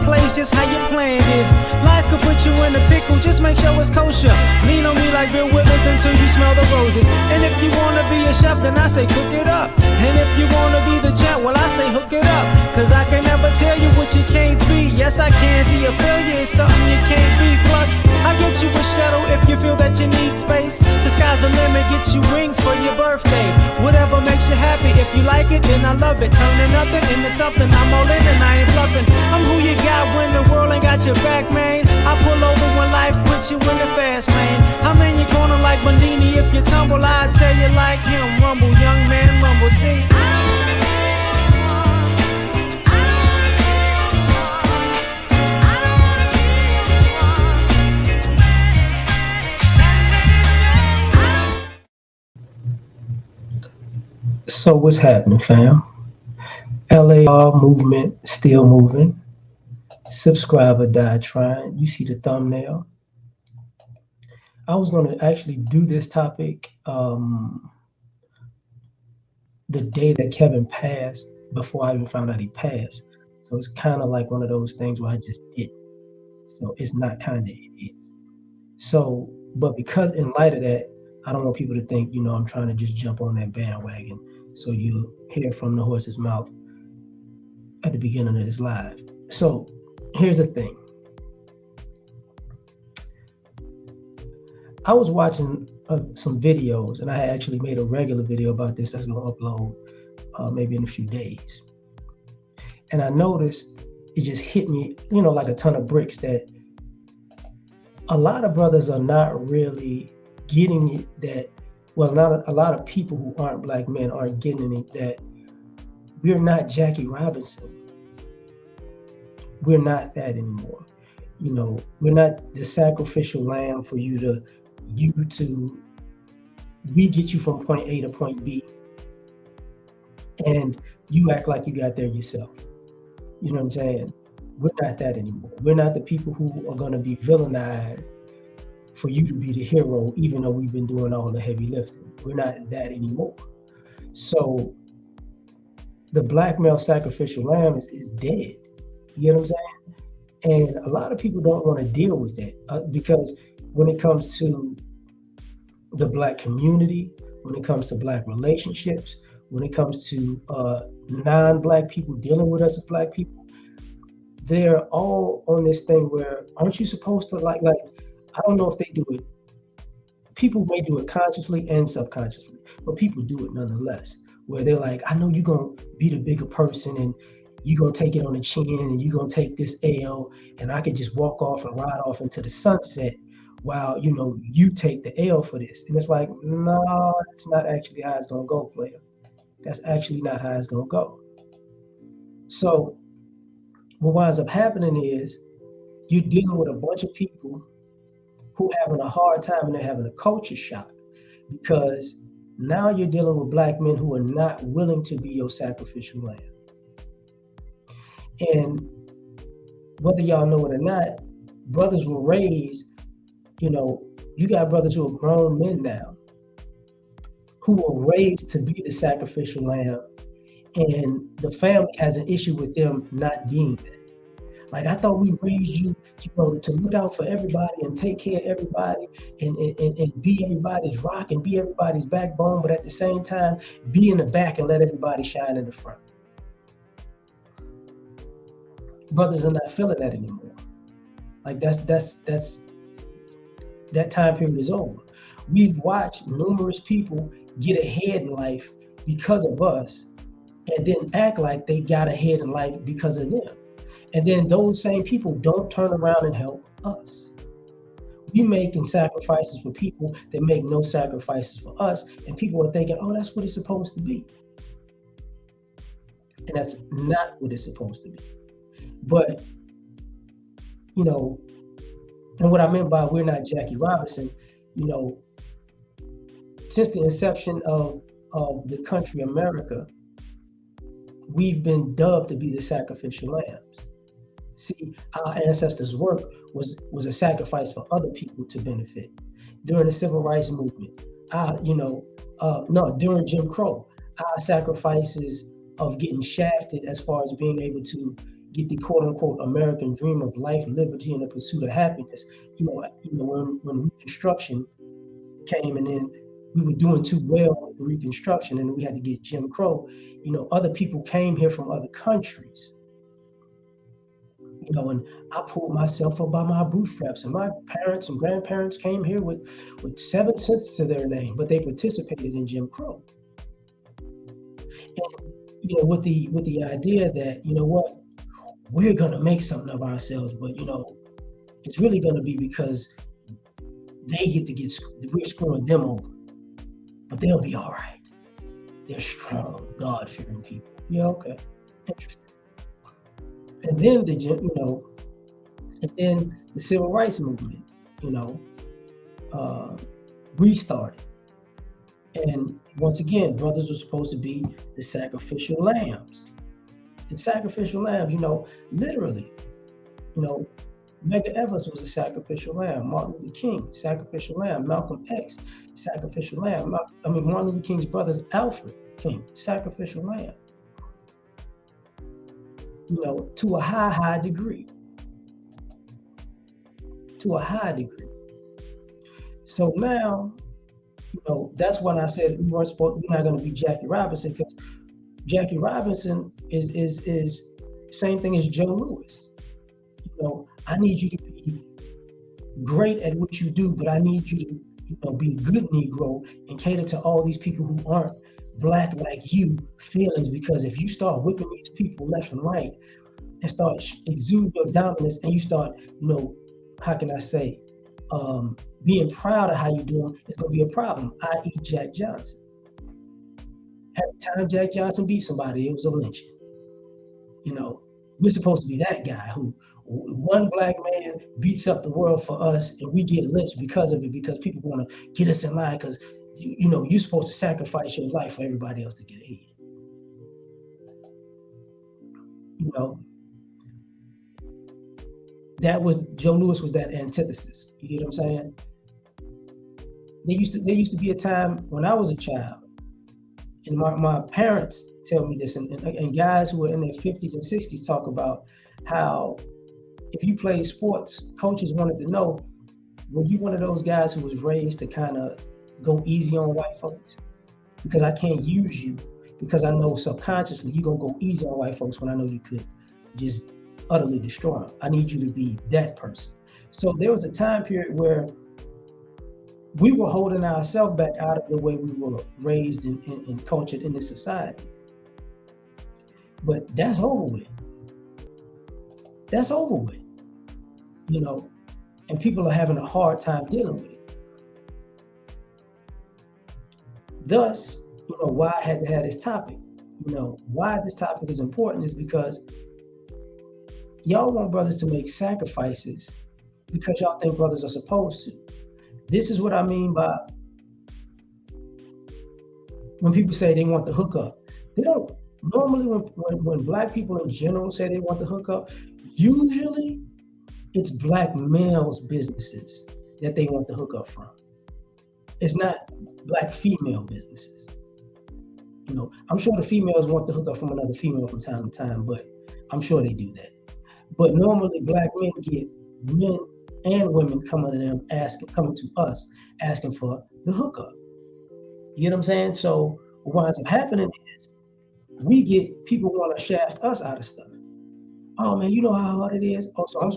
plays just how you planned it. Life could put you in a pickle, just make sure it's kosher. Lean on me like Bill Withers until you smell the roses. And if you wanna be a chef, then I say cook it up. And if you wanna be the champ, well I say hook it up. Cause I can never tell you what you can't be. Yes I can, see a failure is something you can't be. Plus, I get you a shuttle if you feel that you need space. The sky's the limit, get you wings for your birthday. Whatever makes you happy, if you like it, then I love it. Turning nothing into something, I'm all in and I ain't bluffing. I'm who you got when the world ain't got your back, man. I pull over when life puts you in the fast lane. I'm in your corner like Bandini, if you tumble, I tell you like him. Rumble, young man, rumble, see. So what's happening, fam? L.A.R. movement still moving. Subscriber died trying. You see the thumbnail. I was going to actually do this topic the day that Kevin passed, before I even found out he passed. So it's kind of like one of those things where I just did. So it's not kind of, it is. So, but because in light of that, I don't want people to think, you know, I'm trying to just jump on that bandwagon. So you'll hear from the horse's mouth at the beginning of this live. So here's the thing. I was watching some videos, and I actually made a regular video about this that's going to upload maybe in a few days. And I noticed it just hit me, you know, like a ton of bricks, that a lot of brothers are not really getting it, that, well, not a lot of people who aren't black men aren't getting it, that we're not Jackie Robinson. We're not that anymore. You know, we're not the sacrificial lamb for you to, we get you from point A to point B, and you act like you got there yourself. You know what I'm saying? We're not that anymore. We're not the people who are going to be villainized for you to be the hero, even though we've been doing all the heavy lifting. We're not that anymore. So the black male sacrificial lamb is dead. You know what I'm saying? And a lot of people don't want to deal with that because when it comes to the black community, when it comes to black relationships, when it comes to non-black people dealing with us as black people, they're all on this thing where, aren't you supposed to like, I don't know if they do it. People may do it consciously and subconsciously, but people do it nonetheless, where they're like, I know you're going to be the bigger person and you're going to take it on the chin and you're going to take this L, and I could just walk off and ride off into the sunset while, you know, you take the L for this. And it's like, no, that's not actually how it's going to go, player. That's actually not how it's going to go. So what winds up happening is you're dealing with a bunch of people who are having a hard time, and they're having a culture shock, because now you're dealing with black men who are not willing to be your sacrificial lamb. And whether y'all know it or not, brothers were raised, you know, you got brothers who are grown men now who were raised to be the sacrificial lamb, and the family has an issue with them not being that. Like, I thought we raised you, you know, to look out for everybody and take care of everybody and be everybody's rock and be everybody's backbone, but at the same time, be in the back and let everybody shine in the front. Brothers are not feeling that anymore. Like that time period is over. We've watched numerous people get ahead in life because of us, and then act like they got ahead in life because of them. And then those same people don't turn around and help us. We making sacrifices for people that make no sacrifices for us, and people are thinking, oh, that's what it's supposed to be. And that's not what it's supposed to be. But, you know, and what I meant by we're not Jackie Robinson, you know, since the inception of the country America, we've been dubbed to be the sacrificial lambs. See, our ancestors' work was a sacrifice for other people to benefit. During the civil rights movement, during Jim Crow, our sacrifices of getting shafted as far as being able to get the quote unquote American dream of life, liberty, and the pursuit of happiness. When Reconstruction came, and then we were doing too well in Reconstruction, and we had to get Jim Crow. Other people came here from other countries. And I pulled myself up by my bootstraps, and my parents and grandparents came here with 7 cents to their name, but they participated in Jim Crow. And with the idea that we're gonna make something of ourselves, but it's really gonna be because we're screwing them over, but they'll be all right. They're strong, God-fearing people. Yeah, okay, interesting. And then the civil rights movement, restarted. And once again, brothers were supposed to be the sacrificial lambs. And sacrificial lambs, literally, Medgar Evers was a sacrificial lamb. Martin Luther King, sacrificial lamb. Malcolm X, sacrificial lamb. Martin Luther King's brothers, Alfred King, sacrificial lamb. To a high degree. To a high degree. So now, that's when I said we're not going to be Jackie Robinson, because Jackie Robinson is same thing as Joe Louis. I need you to be great at what you do, but I need you to be a good Negro and cater to all these people who aren't Black like you feelings, because if you start whipping these people left and right and start exuding your dominance, and you start, how can I say, being proud of how you do them, it's going to be a problem, i.e. Jack Johnson. Every time Jack Johnson beat somebody, it was a lynching. We're supposed to be that guy who one Black man beats up the world for us, and we get lynched because of it, because people want to get us in line, because you're supposed to sacrifice your life for everybody else to get ahead. That was Joe Louis was that antithesis. You get what I'm saying? There used to be a time when I was a child, and my parents tell me this, and guys who are in their 50s and 60s talk about how if you played sports, coaches wanted to know, were you one of those guys who was raised to kind of go easy on white folks? Because I can't use you, because I know subconsciously you're going to go easy on white folks when I know you could just utterly destroy them. I need you to be that person. So there was a time period where we were holding ourselves back out of the way we were raised and cultured in this society. But that's over with. That's over with. And people are having a hard time dealing with it. Thus, why I had to have this topic. Why this topic is important is because y'all want brothers to make sacrifices because y'all think brothers are supposed to. This is what I mean by when people say they want the hookup. They don't. Normally, when Black people in general say they want the hookup, usually it's Black males' businesses that they want the hookup from. It's not Black female businesses. I'm sure the females want the hookup from another female from time to time, but I'm sure they do that. But normally Black men get men and women coming to us asking for the hookup. You get what I'm saying? So what winds up happening is we get people want to shaft us out of stuff. Oh man, you know how hard it is? Oh, so I'm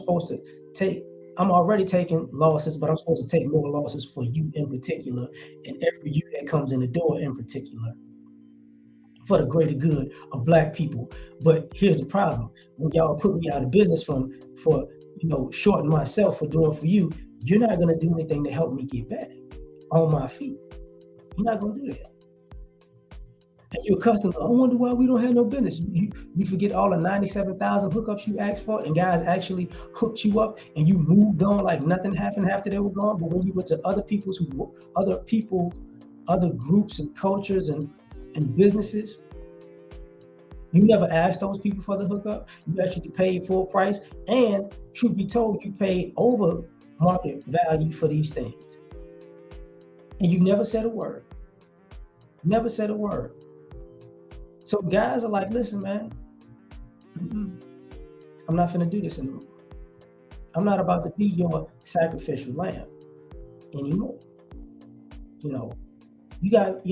already taking losses, but I'm supposed to take more losses for you in particular, and every you that comes in the door in particular, for the greater good of Black people. But here's the problem: when y'all put me out of business for shorting myself for doing for you, you're not gonna do anything to help me get back on my feet. You're not gonna do that. And you're accustomed, I wonder why we don't have no business. You forget all the 97,000 hookups you asked for, and guys actually hooked you up, and you moved on like nothing happened after they were gone. But when you went to other groups and cultures and businesses, you never asked those people for the hookup. You actually paid full price, and truth be told, you paid over market value for these things. And you never said a word. Never said a word. So guys are like, listen, man, I'm not finna do this anymore. I'm not about to be your sacrificial lamb anymore. You know, you got,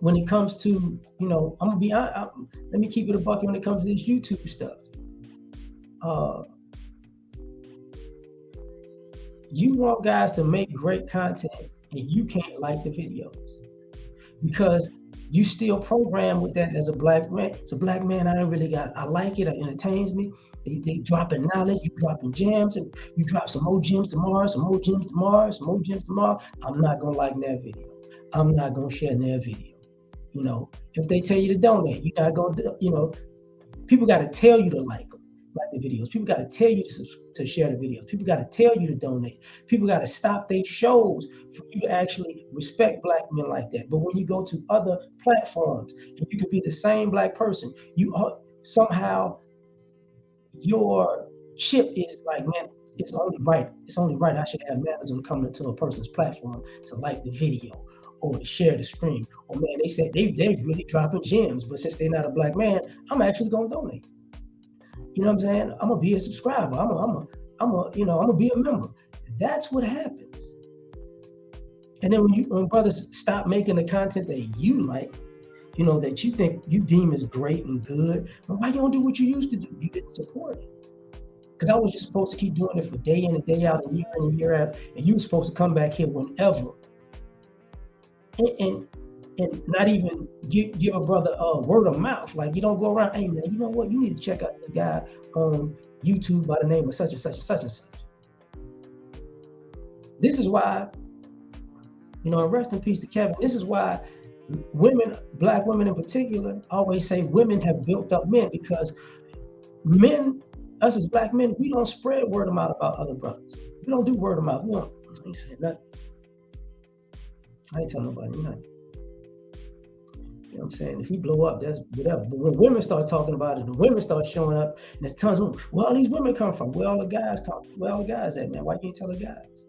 when it comes to, I'm gonna be, let me keep it a bucket when it comes to this YouTube stuff. You want guys to make great content and you can't like the videos because you still program with that as a black man. It's a black man. I like it. It entertains me. They dropping knowledge. You dropping gems, and you drop some more gems tomorrow, some more gems tomorrow, some more gems tomorrow. I'm not gonna like that video. I'm not gonna share that video. If they tell you to donate, you're not gonna. People got to tell you to like the videos. People got to tell you to share the videos. People got to tell you to donate. People got to stop their shows for you to actually respect black men like that. But when you go to other platforms and you can be the same black person, you somehow your chip is like, man, it's only right. It's only right. I should have manners when coming to a person's platform to like the video or to share the stream. Or man, they said they're really dropping gems, but since they're not a black man, I'm actually gonna donate. You know what I'm saying? I'm gonna be a subscriber. I'm gonna be a member. That's what happens. And then when brothers stop making the content that you like, that you think you deem as great and good, well, why you don't do what you used to do? You didn't support it. Because I was just supposed to keep doing it for day in and day out, and year in and year out, and you were supposed to come back here whenever. And not even give a brother a word of mouth. Like, you don't go around, hey man, you know what? You need to check out this guy on YouTube by the name of such and such and such and such. This is why, and rest in peace to Kevin. This is why women, black women in particular, always say women have built up men, because men, us as black men, we don't spread word of mouth about other brothers. We don't do word of mouth. I ain't saying nothing. I ain't telling nobody nothing. You know what I'm saying? If he blow up, that's whatever. But when women start talking about it, the women start showing up, and there's tons of them. Where all these women come from? Where all the guys come? Where all the guys at, man? Why you ain't tell the guys?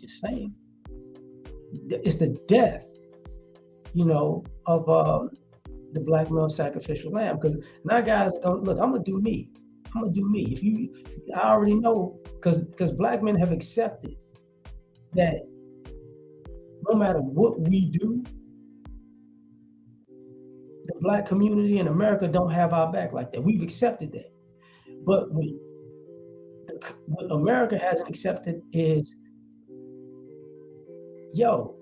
Just saying. It's the death, of the black male sacrificial lamb. Because now guys are going, look, I'm gonna do me. I'm gonna do me. I already know, because black men have accepted that no matter what we do, the black community in America don't have our back like that. We've accepted that. But what America hasn't accepted is, yo,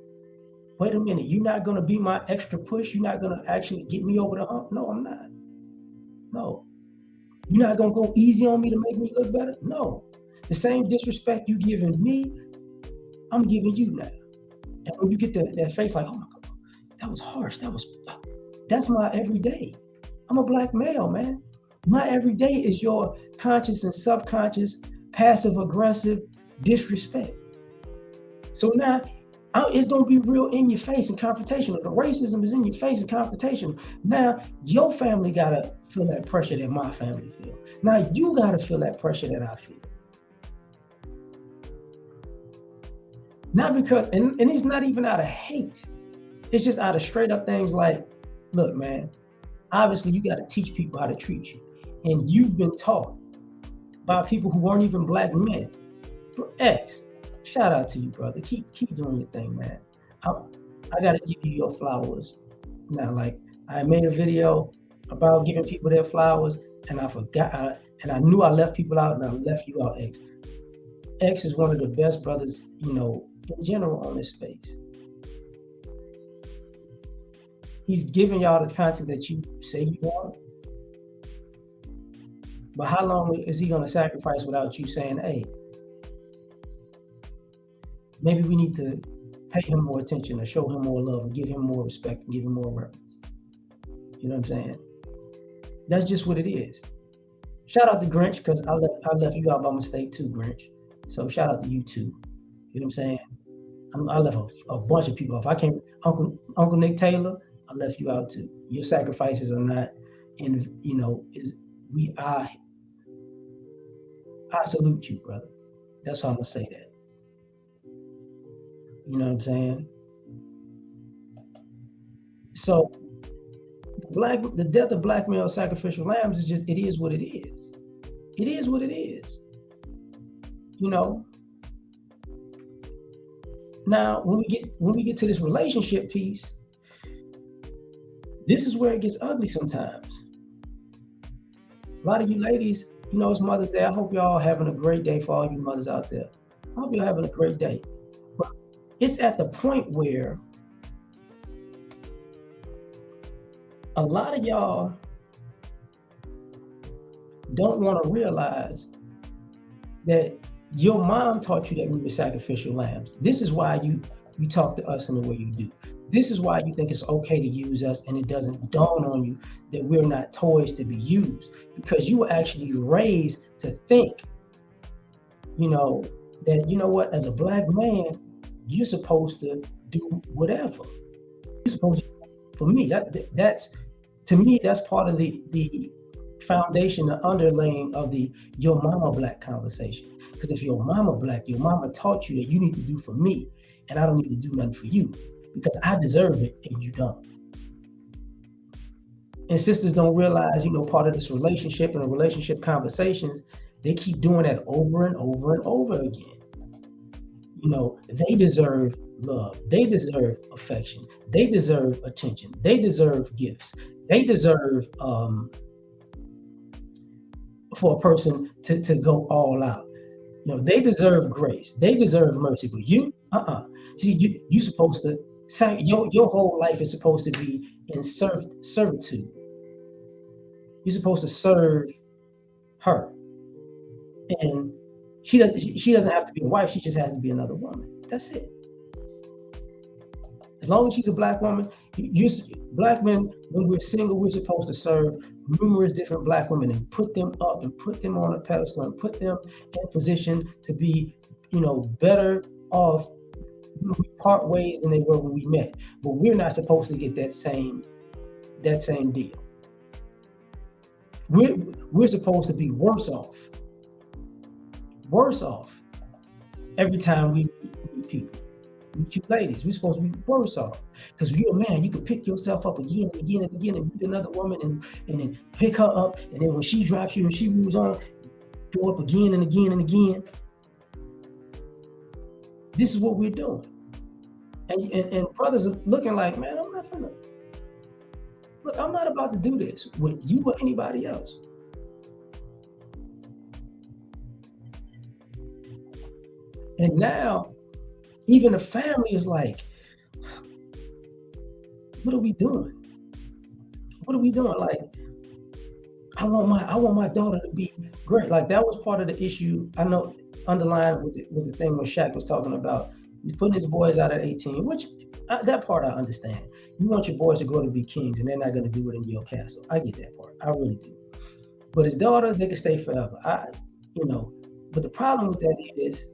wait a minute, you're not gonna be my extra push? You're not gonna actually get me over the hump? No, I'm not. No. You're not gonna go easy on me to make me look better? No. The same disrespect you giving me, I'm giving you now. And when you get that face like, oh my God, that was harsh, that's my everyday. I'm a black male, man. My everyday is your conscious and subconscious, passive aggressive disrespect. So now it's gonna be real in your face and confrontational. The racism is in your face and confrontational. Now your family gotta feel that pressure that my family feel. Now you gotta feel that pressure that I feel. Not because, and it's not even out of hate. It's just out of straight up things like, look, man, obviously you got to teach people how to treat you. And you've been taught by people who aren't even black men. X, shout out to you, brother. Keep doing your thing, man. I got to give you your flowers. Now, like, I made a video about giving people their flowers, and I forgot, and I knew I left people out, and I left you out, X. X is one of the best brothers, in general on this space. He's giving y'all the content that you say you want. But how long is he going to sacrifice without you saying, hey, maybe we need to pay him more attention or show him more love and give him more respect and give him more reverence? You know what I'm saying? That's just what it is. Shout out to Grinch, because I left you out by mistake too, Grinch. So shout out to you too. You know what I'm saying? I left a bunch of people off. I can't, Uncle Nick Taylor, I left you out too. Your sacrifices are not I salute you, brother. That's why I'm gonna say that. You know what I'm saying? So The death of black male sacrificial lambs is just, it is what it is. It is what it is. You know. Now, when we get to this relationship piece, this is where it gets ugly sometimes. A lot of you ladies, you know, it's Mother's Day. I hope y'all having a great day for all you mothers out there. I hope you're having a great day. But it's at the point where a lot of y'all don't want to realize that your mom taught you that we were sacrificial lambs. This is why you talk to us in the way you do. This is why you think it's okay to use us, and it doesn't dawn on you that we're not toys to be used, because you were actually raised to think, you know, that, you know what, as a black man, you're supposed to do whatever. You're supposed to, for me, that's to me, that's part of the foundation, the underlaying of the your mama black conversation. Because if your mama black, your mama taught you that you need to do for me, and I don't need to do nothing for you, because I deserve it and you don't. And sisters don't realize, you know, part of this relationship and the relationship conversations, they keep doing that over and over and over again. You know, they deserve love. They deserve affection. They deserve attention. They deserve gifts. They deserve for a person to go all out. You know, they deserve grace. They deserve mercy. But you, See, you're supposed to, your whole life is supposed to be in servitude. You're supposed to serve her. And she doesn't have to be a wife. She just has to be another woman. That's it. As long as she's a black woman, black men, when we're single, we're supposed to serve numerous different black women and put them up and put them on a pedestal and put them in a position to be, you know, better off. We part ways than they were when we met, but we're not supposed to get that same deal. We're supposed to be worse off every time we meet people. You ladies, we're supposed to be worse off, because if you're a man, you can pick yourself up again and again and again and meet another woman and then pick her up, and then when she drops you and she moves on, go up again and again and again. This is what we're doing. And brothers are looking like, man, I'm not about to do this with you or anybody else. And now, even the family is like, what are we doing? What are we doing? Like, I want my daughter to be great. Like, that was part of the issue, I know, underlined with the thing when Shaq was talking about, he's putting his boys out at 18, which that part I understand. You want your boys to grow to be kings, and they're not going to do it in your castle. I get that part. I really do. But his daughter, they can stay forever. But the problem with that is,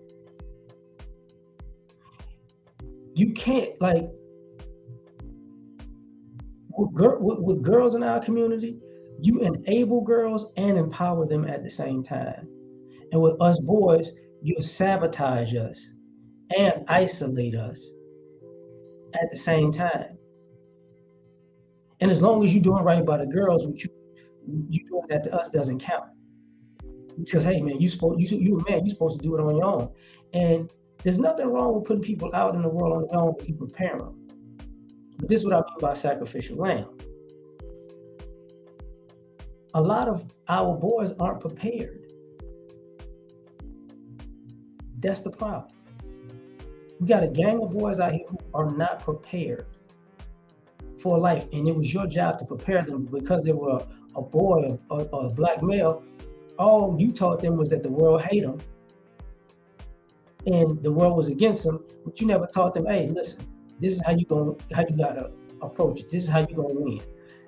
you can't, like, with girls in our community, you enable girls and empower them at the same time. And with us boys, you sabotage us and isolate us at the same time. And as long as you're doing right by the girls, you doing that to us doesn't count. Because, hey man, you're a man, you're supposed to do it on your own. And there's nothing wrong with putting people out in the world on their own if you prepare them. But this is what I mean by sacrificial lamb. A lot of our boys aren't prepared. That's the problem. We got a gang of boys out here who are not prepared for life, and it was your job to prepare them. Because they were a boy or a black male, all you taught them was that the world hate them and the world was against them, but you never taught them, hey, listen, this is how you gotta approach it. This is how you're gonna win.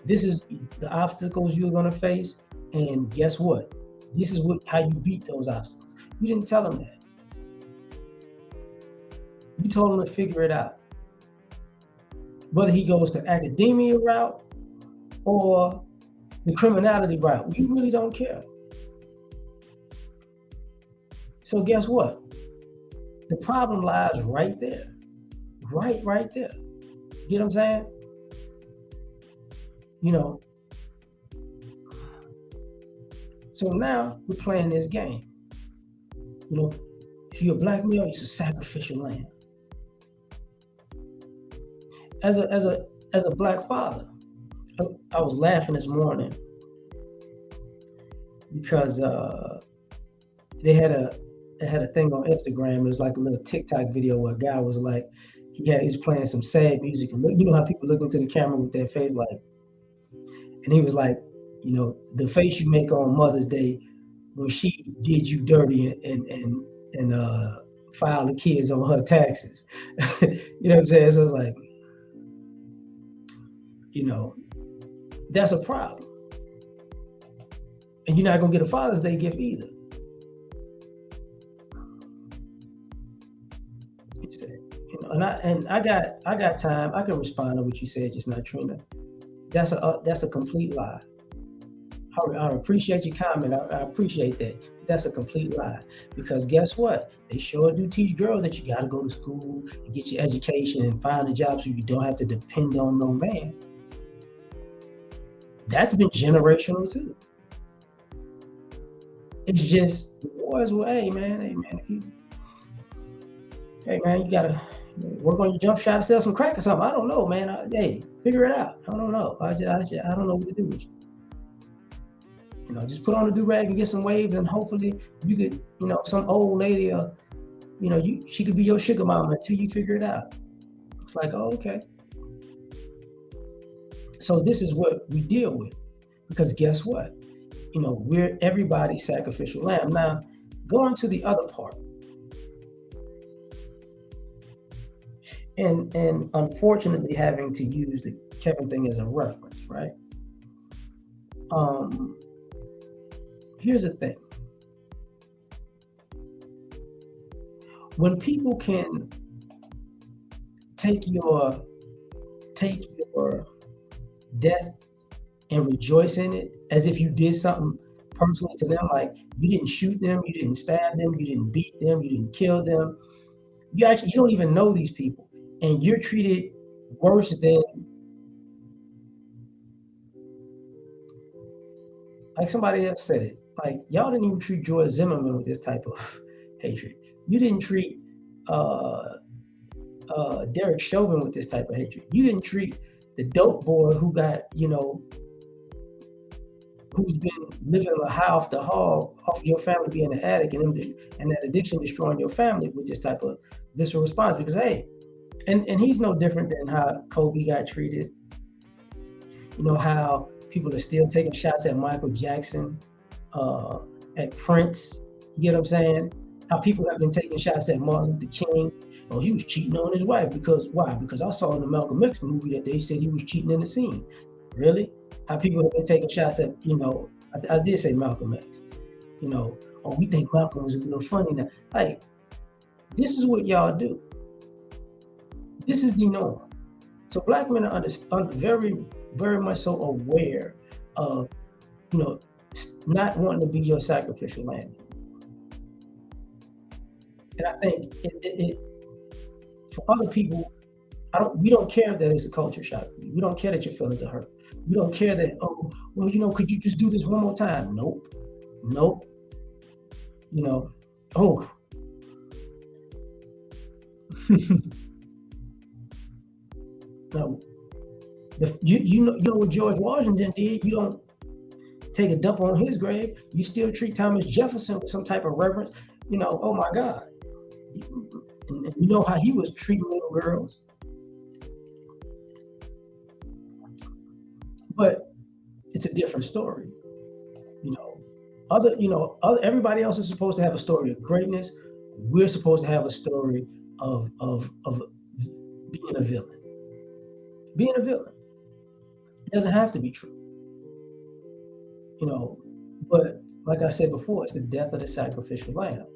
This is the obstacles you're gonna face, and guess what? This is how you beat those obstacles. You didn't tell them that. You told him to figure it out. Whether he goes the academia route or the criminality route, you really don't care. So guess what? The problem lies right there. Right there. You get what I'm saying? You know, so now we're playing this game. You know, if you're a black male, it's a sacrificial lamb. As a black father, I was laughing this morning because they had a thing on Instagram. It was like a little TikTok video where a guy was like, he was playing some sad music. You know how people look into the camera with their face like, and he was like, you know, the face you make on Mother's Day when she did you dirty and filed the kids on her taxes. You know what I'm saying? So I was like, you know, that's a problem. And you're not gonna get a Father's Day gift either. You know, and I got time. I can respond to what you said just now, Trina. That's a complete lie. I appreciate your comment. I appreciate that. That's a complete lie. Because guess what? They sure do teach girls that you got to go to school and get your education and find a job so you don't have to depend on no man. That's been generational too. It's just the boys will, hey man, you gotta work on your jump shot and sell some crack or something. I don't know, man. Hey, figure it out. I don't know. I don't know what to do with you. You know, just put on a do-rag and get some waves, and hopefully you could, you know, some old lady, you know, she could be your sugar mama until you figure it out. It's like, oh, okay. So this is what we deal with, because guess what? You know, we're everybody's sacrificial lamb. Now, going to the other part, and unfortunately having to use the Kevin thing as a reference, right? Here's the thing. When people can take your death and rejoice in it as if you did something personally to them, like you didn't shoot them, you didn't stab them, you didn't beat them, you didn't kill them. You don't even know these people, and you're treated worse than, like somebody else said it, like y'all didn't even treat George Zimmerman with this type of hatred. You didn't treat Derek Chauvin with this type of hatred. You didn't treat the dope boy who got, you know, who's been living a high off the hog, off your family being an addict and that addiction destroying your family with this type of visceral response. Because hey, and he's no different than how Kobe got treated. You know, how people are still taking shots at Michael Jackson, at Prince. You get what I'm saying? How people have been taking shots at Martin Luther King. Oh, he was cheating on his wife because why? Because I saw in the Malcolm X movie that they said he was cheating in the scene. Really? How people have been taking shots at, you know, I did say Malcolm X. You know, oh, we think Malcolm was a little funny now. Like, this is what y'all do. This is the norm. So black men are very, very much so aware of, you know, not wanting to be your sacrificial lamb. And I think it for other people, we don't care that it's a culture shock. We don't care that your feelings are hurt. We don't care that, oh, well, you know, could you just do this one more time? Nope. You know, oh. No. You know what George Washington did? You don't take a dump on his grave. You still treat Thomas Jefferson with some type of reverence. You know, oh my God. And you know how he was treating little girls. But it's a different story. Everybody else is supposed to have a story of greatness. We're supposed to have a story of being a villain. Being a villain. It doesn't have to be true. But like I said before, it's the death of the sacrificial lamb.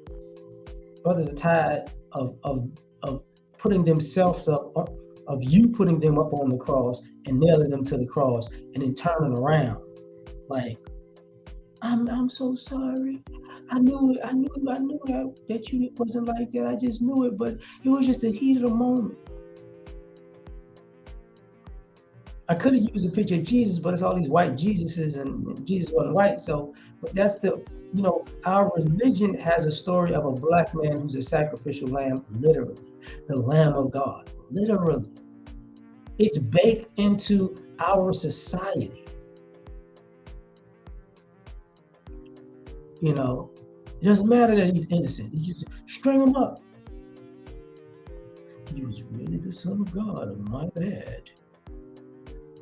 Brothers are tired of putting themselves up, of you putting them up on the cross and nailing them to the cross and then turning around like, I'm so sorry. I knew that you wasn't like that. I just knew it, but it was just the heat of the moment. I could have used a picture of Jesus, but it's all these white Jesuses, and Jesus wasn't white. So, but that's the, our religion has a story of a black man who's a sacrificial lamb, literally, the Lamb of God, literally. It's baked into our society. It doesn't matter that he's innocent. You just string him up. He was really the Son of God. Oh, my bad.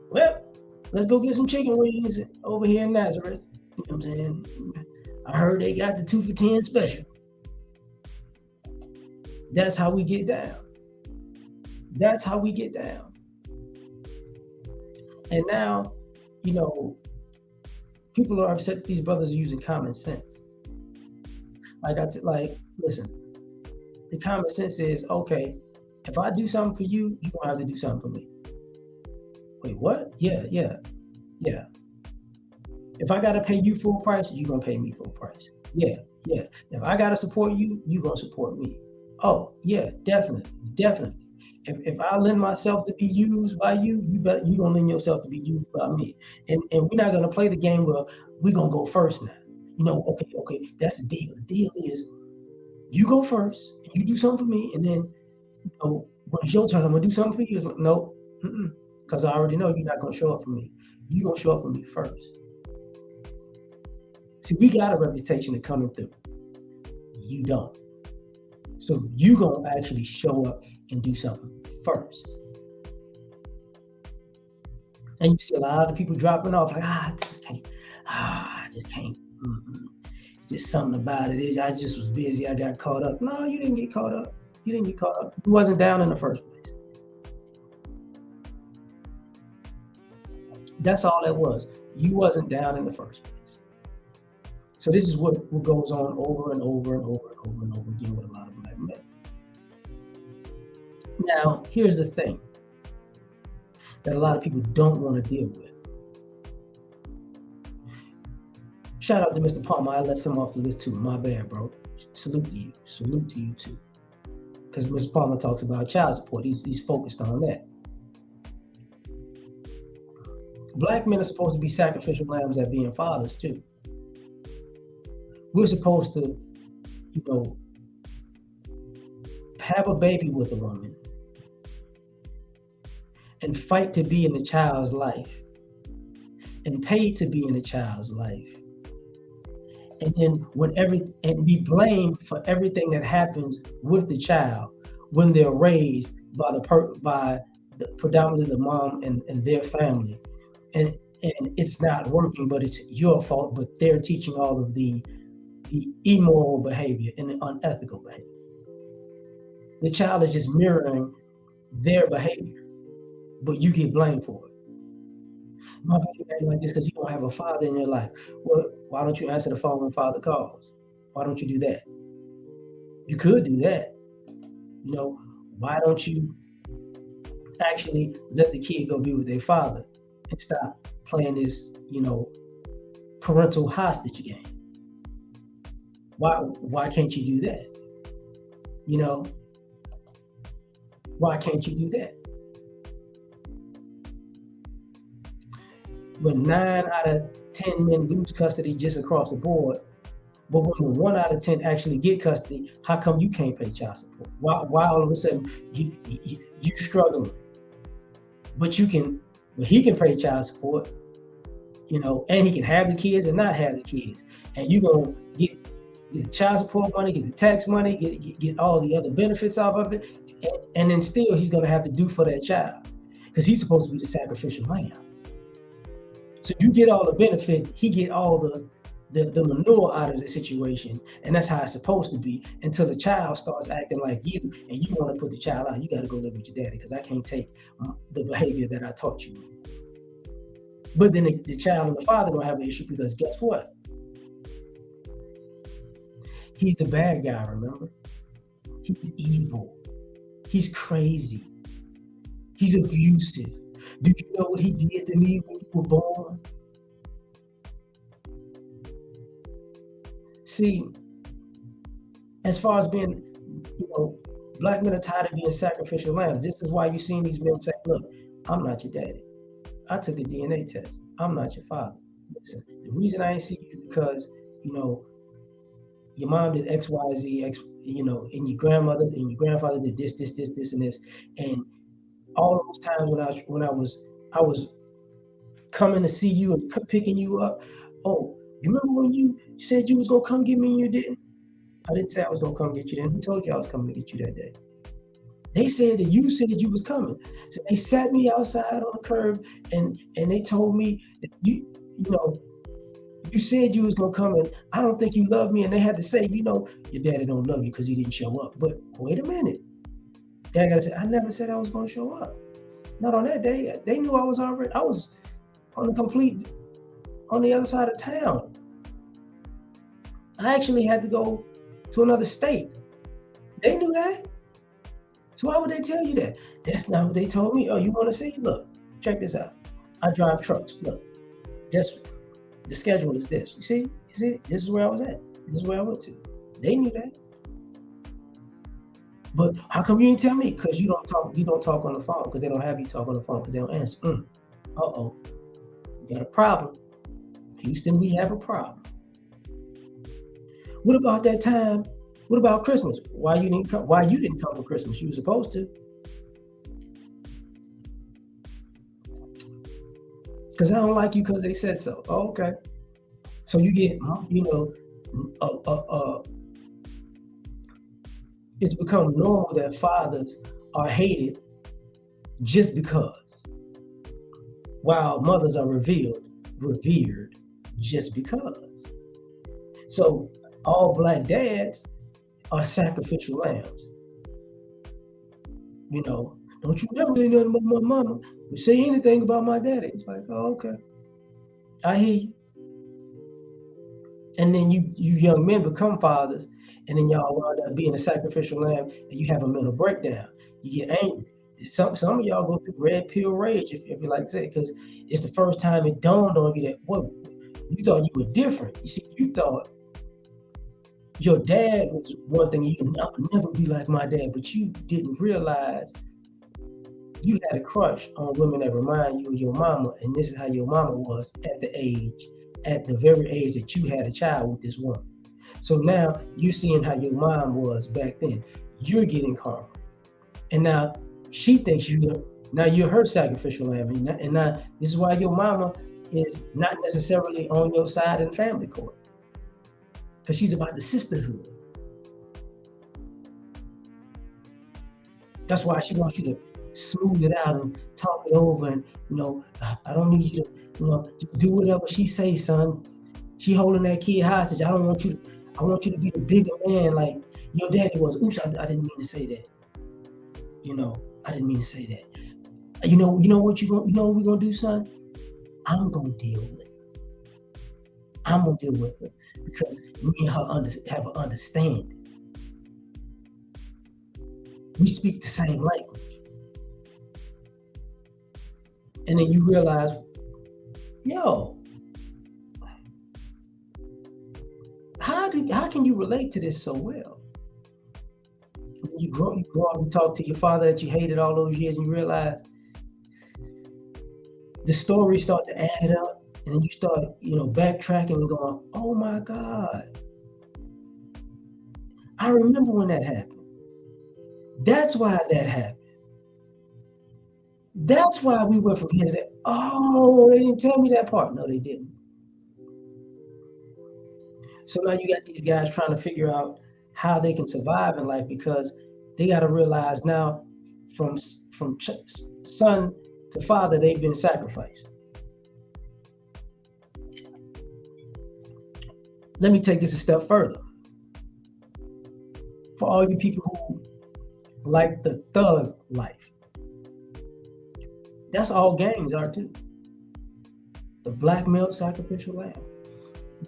Well, let's go get some chicken wings over here in Nazareth. You know what I'm saying? I heard they got the 2 for $10 special. That's how we get down. That's how we get down. And now, people are upset that these brothers are using common sense. Listen, the common sense is, okay, if I do something for you, you're gonna have to do something for me. Wait, what? Yeah. If I gotta pay you full price, you're gonna pay me full price. Yeah. If I gotta support you, you're gonna support me. Oh, yeah, definitely. If I lend myself to be used by you, you're gonna lend yourself to be used by me. And we're not gonna play the game where we're gonna go first now. Okay, that's the deal. The deal is you go first, and you do something for me, and then when it's your turn, I'm gonna do something for you. It's like, no, because I already know you're not gonna show up for me. You're gonna show up for me first. See, we got a reputation of coming through. You don't. So you gonna actually show up and do something first. And you see a lot of people dropping off like, I just can't. Just something about it. I just was busy. I got caught up. No, you didn't get caught up. You wasn't down in the first place. That's all that was. You wasn't down in the first place. So this is what goes on over and over and over and over and over again with a lot of black men. Now, here's the thing that a lot of people don't want to deal with. Shout out to Mr. Palmer. I left him off the list too. My bad, bro. Salute to you. Salute to you too. Because Mr. Palmer talks about child support. He's focused on that. Black men are supposed to be sacrificial lambs at being fathers too. We're supposed to, have a baby with a woman and fight to be in the child's life and pay to be in the child's life. And then and be blamed for everything that happens with the child when they're raised by predominantly the mom and their family, and it's not working, but it's your fault. But they're teaching all of the immoral behavior and the unethical behavior. The child is just mirroring their behavior, but you get blamed for it. My baby acting like this because you don't have a father in your life. Well, why don't you answer the phone when father calls? Why don't you do that? You could do that. Why don't you actually let the kid go be with their father and stop playing this, parental hostage game? Why can't you do that? Why can't you do that? When 9 out of 10 men lose custody just across the board, but when the 1 out of 10 actually get custody, how come you can't pay child support? Why all of a sudden you struggling? But he can pay child support, and he can have the kids and not have the kids, and you gonna get the child support money, get the tax money, get all the other benefits off of it, and then still he's gonna have to do for that child because he's supposed to be the sacrificial lamb. So you get all the benefit, he get all the manure out of the situation, and that's how it's supposed to be until the child starts acting like you, and you want to put the child out. You got to go live with your daddy because I can't take the behavior that I taught you. But then the child and the father don't have an issue because guess what? He's the bad guy, remember? He's evil. He's crazy. He's abusive. Do you know what he did to me when you were born? See, as far as being, black men are tired of being sacrificial lambs. This is why you're seeing these men say, look, I'm not your daddy. I took a DNA test. I'm not your father. Listen, the reason I ain't see you is because, you know, your mom did X, Y, Z, X, you know, and your grandmother and your grandfather did this, and this. And all those times I was coming to see you and picking you up. Oh, you remember when you said you was gonna come get me and you didn't? I didn't say I was gonna come get you then. Who told you I was coming to get you that day? They said that you said you was coming. So they sat me outside on the curb and they told me that you know, you said you was gonna come and I don't think you love me. And they had to say, you know, your daddy don't love you because he didn't show up. But wait a minute. Dad gotta say, I never said I was gonna show up. Not on that day. They knew I was on the other side of town. I actually had to go to another state. They knew that. So why would they tell you that? That's not what they told me. Oh, you want to see? Look, check this out. I drive trucks. Look, guess the schedule is this. You see? This is where I was at. This is where I went to. They knew that. But how come you didn't tell me? Because you don't talk on the phone, because they don't have you talk on the phone, because they don't answer. Uh-oh. We got a problem. Houston, we have a problem. What about that time? What about Christmas? Why you didn't come for Christmas? You were supposed to. Because I don't like you because they said so. Oh, okay. So you get, you know, it's become normal that fathers are hated just because, while mothers are revered just because. So all Black dads are sacrificial lambs. You know, don't you never say nothing about my mama, or say anything about my daddy. It's like, oh, okay, I hear you. And then you young men become fathers, and then y'all wind up being a sacrificial lamb, and you have a mental breakdown. You get angry. Some of y'all go through red pill rage, if you like to say, because it's the first time it dawned on you that, whoa, you thought you were different. You see, you thought your dad was one thing, you'd never be like my dad, but you didn't realize you had a crush on women that remind you of your mama, and this is how your mama was at the very age that you had a child with this woman. So now you're seeing how your mom was back then. You're getting karma. And now she thinks you're her sacrificial lamb. And now this is why your mama is not necessarily on your side in family court. Because she's about the sisterhood. That's why she wants you to smooth it out and talk it over, and you know, I don't need you to, you know, just do whatever she says, son. She holding that kid hostage. I want you to be the bigger man like your daddy was. Oops, I didn't mean to say that. You know, I didn't mean to say that. You know what we're gonna do, son? I'm gonna deal with it. I'm gonna deal with her because me and her have an understanding. We speak the same language. And then you realize, yo, how can you relate to this so well? When you grow up, you talk to your father that you hated all those years, and you realize the stories start to add up, and then you start, you know, backtracking and going, oh my God, I remember when that happened. That's why that happened. That's why we went from here to there. Oh, they didn't tell me that part. No, they didn't. So now you got these guys trying to figure out how they can survive in life, because they got to realize now from son to father, they've been sacrificed. Let me take this a step further. For all you people who like the thug life, that's all gangs are too. The black male sacrificial lamb.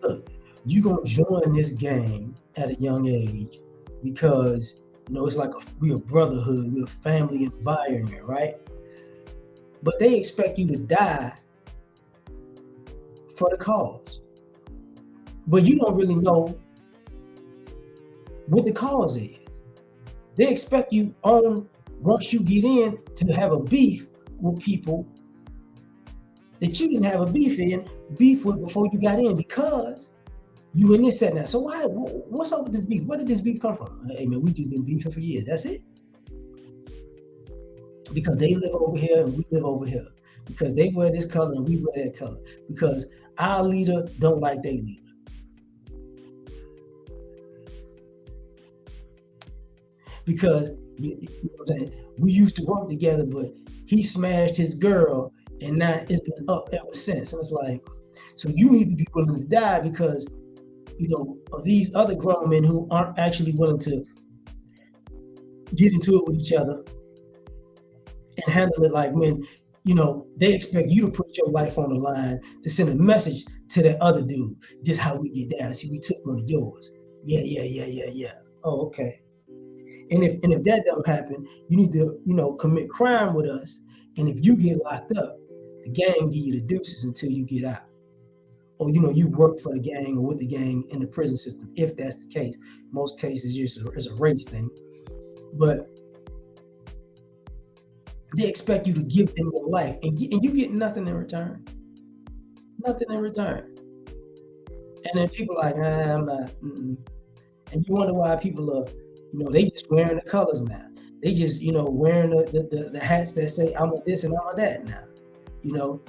Look, you're going to join this gang at a young age because, you know, it's like we're a brotherhood, we're a family environment, right? But they expect you to die for the cause. But you don't really know what the cause is. They expect you once you get in to have a beef with people that you didn't have a beef with before you got in, because you in this set now. So what's up with this beef? Where did this beef come from? Hey man, we just been beefing for years. That's it. Because they live over here and we live over here. Because they wear this color and we wear that color. Because our leader don't like their leader. Because you know what I'm saying, we used to work together, but he smashed his girl, and now it's been up ever since. And it's like, so you need to be willing to die because, you know, of these other grown men who aren't actually willing to get into it with each other and handle it like men. You know, they expect you to put your life on the line to send a message to that other dude. Just how we get down. See, we took one of yours. Yeah. Oh, okay. And if that don't happen, you need to, you know, commit crime with us. And if you get locked up, the gang give you the deuces until you get out. Or, you know, you work for the gang or with the gang in the prison system, if that's the case. Most cases it's a race thing. But they expect you to give them your life, and you get nothing in return. Nothing in return. And then people are like, I'm not. And you wonder why people are, you know, they just wearing the colors now. They just, you know, wearing the hats that say I'm a this and I'm a that now. You know,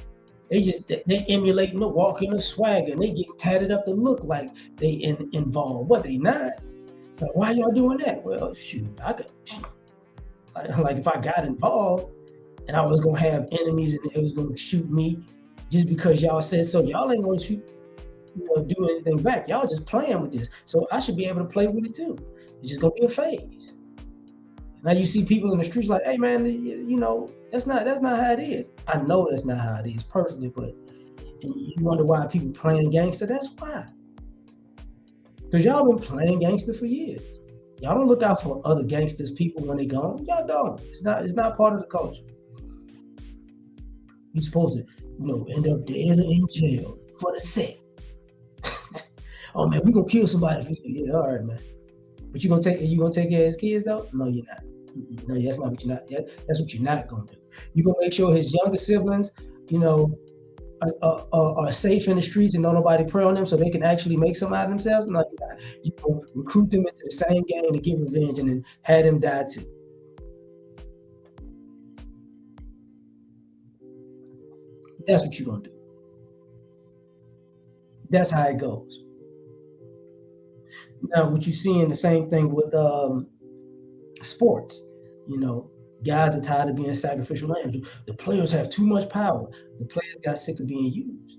they emulating the walk and the swagger, and they get tatted up to look like they involved, but they not. Like, why y'all doing that? Well, shoot, I could. Like if I got involved and I was gonna have enemies and it was gonna shoot me just because y'all said so, y'all ain't gonna shoot, you know, do anything back. Y'all just playing with this. So I should be able to play with it too. It's just gonna be a phase. Now you see people in the streets like, hey man, you know, that's not how it is. I know that's not how it is personally, but you wonder why people playing gangster. That's why. Because y'all been playing gangster for years. Y'all don't look out for other gangsters, people when they gone. Y'all don't. It's not part of the culture. You're supposed to, you know, end up dead or in jail for the set. Oh man, we gonna kill somebody for you. Yeah, all right, man. But you gonna take care of his kids though? No, you're not. No, that's not what you're not. That's what you're not gonna do. You gonna make sure his younger siblings, you know, are safe in the streets and don't nobody prey on them so they can actually make something out of themselves? No, you're not. You know, recruit them into the same gang to get revenge and then have them die too. That's what you're gonna do. That's how it goes. Now, what you seeing the same thing with sports. You know, guys are tired of being sacrificial lambs. The players have too much power. The players got sick of being used.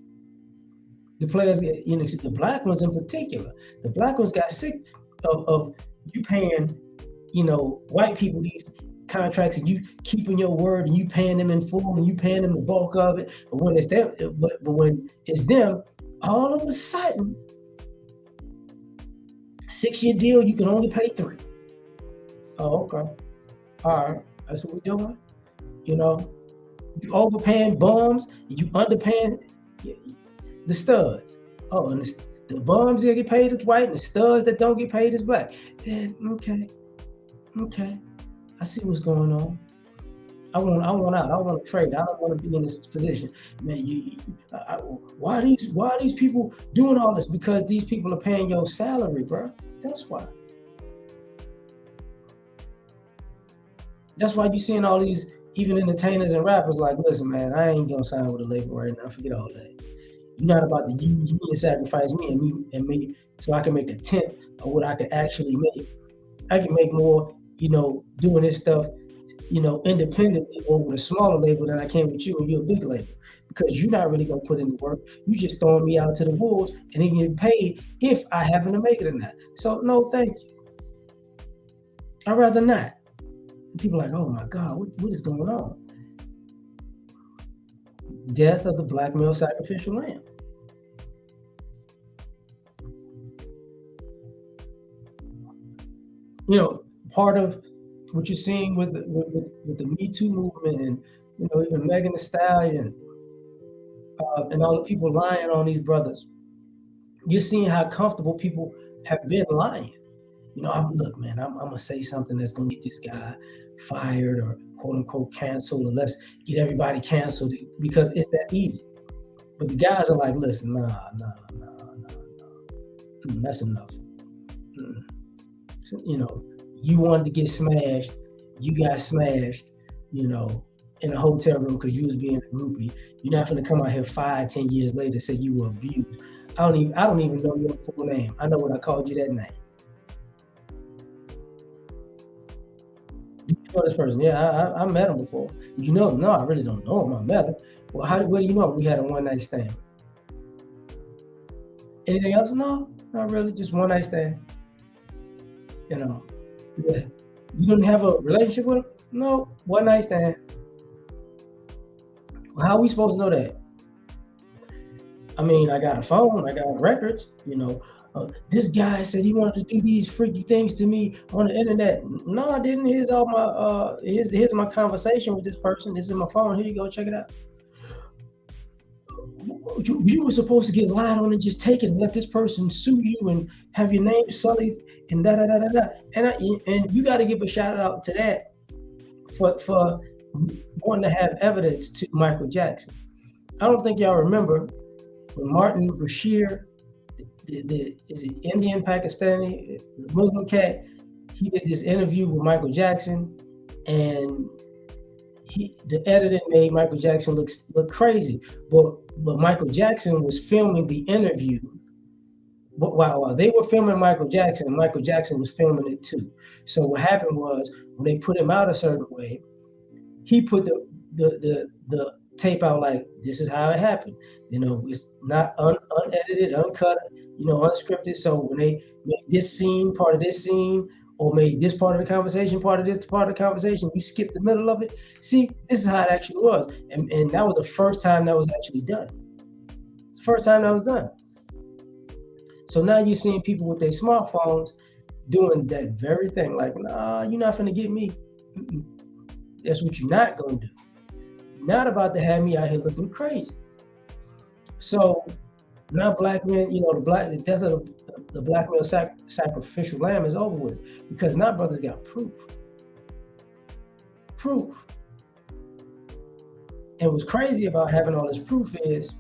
The players, you know, the black ones in particular, the black ones got sick of you paying, you know, white people these contracts and you keeping your word and you paying them in full and you paying them the bulk of it. But when it's them, but when it's them, all of a sudden, 6-year deal, you can only pay 3. Oh, okay. All right. That's what we're doing. You know, you overpaying bums, you underpaying the studs. Oh, and the bums that get paid is white and the studs that don't get paid is black. Okay. I see what's going on. I want out. I want to trade. I don't want to be in this position. Man, why are these people doing all this? Because these people are paying your salary, bro. That's why. That's why you seeing all these even entertainers and rappers like, listen, man, I ain't gonna sign with a label right now. Forget all that. You're not about to use me and sacrifice me and me so I can make a tenth of what I can actually make. I can make more, you know, doing this stuff, you know, independently or with a smaller label than I can with you and you're a big label. Because you're not really gonna put in the work. You just throwing me out to the wolves and then get paid if I happen to make it or not. So no, thank you. I'd rather not. People are like, oh my God, what is going on? Death of the black male sacrificial lamb. You know, part of what you're seeing with the Me Too movement and, you know, even Megan Thee Stallion and all the people lying on these brothers, you're seeing how comfortable people have been lying. You know, look, man, I'm gonna say something that's gonna get this guy fired or quote unquote canceled, or let's get everybody canceled because it's that easy. But the guys are like, listen, nah, that's enough. So, you wanted to get smashed, you got smashed, in a hotel room because you was being a groupie. You're not gonna come out here 5-10 years later and say you were abused. I don't even know your full name. I know what I called you that night. Do you know this person? Yeah, I met him before. You know him? No, I really don't know him. I met him. Well, where do you know him? We had a one-night stand. Anything else? No, not really. Just one-night stand. You didn't have a relationship with him? No, one-night stand. Well, how are we supposed to know that? I mean, I got a phone, I got records, this guy said he wanted to do these freaky things to me on the internet. No, I didn't. Here's all my here's my conversation with this person. This is my phone. Here you go, check it out. You were supposed to get lied on and just take it and let this person sue you and have your name sullied and da da da da da. And you got to give a shout out to that for wanting to have evidence to Michael Jackson. I don't think y'all remember when Martin Bashir, is it Indian Pakistani Muslim cat, he did this interview with Michael Jackson, and the editor made Michael Jackson look crazy, but Michael Jackson was filming the interview. But while they were filming Michael Jackson was filming it too. So what happened was when they put him out a certain way, he put the tape out like, this is how it happened. It's not unedited, uncut, unscripted. So when they made this scene part of this scene, or made this part of the conversation part of this part of the conversation, you skip the middle of it. See, this is how it actually was. And that was the first time that was actually done. It's the first time that was done. So now you're seeing people with their smartphones doing that very thing. Like, nah, you're not finna get me. That's what you're not gonna do. You're not about to have me out here looking crazy. So now black men, the death of the black male sacrificial lamb is over with, because now brothers got proof. And what's crazy about having all this proof is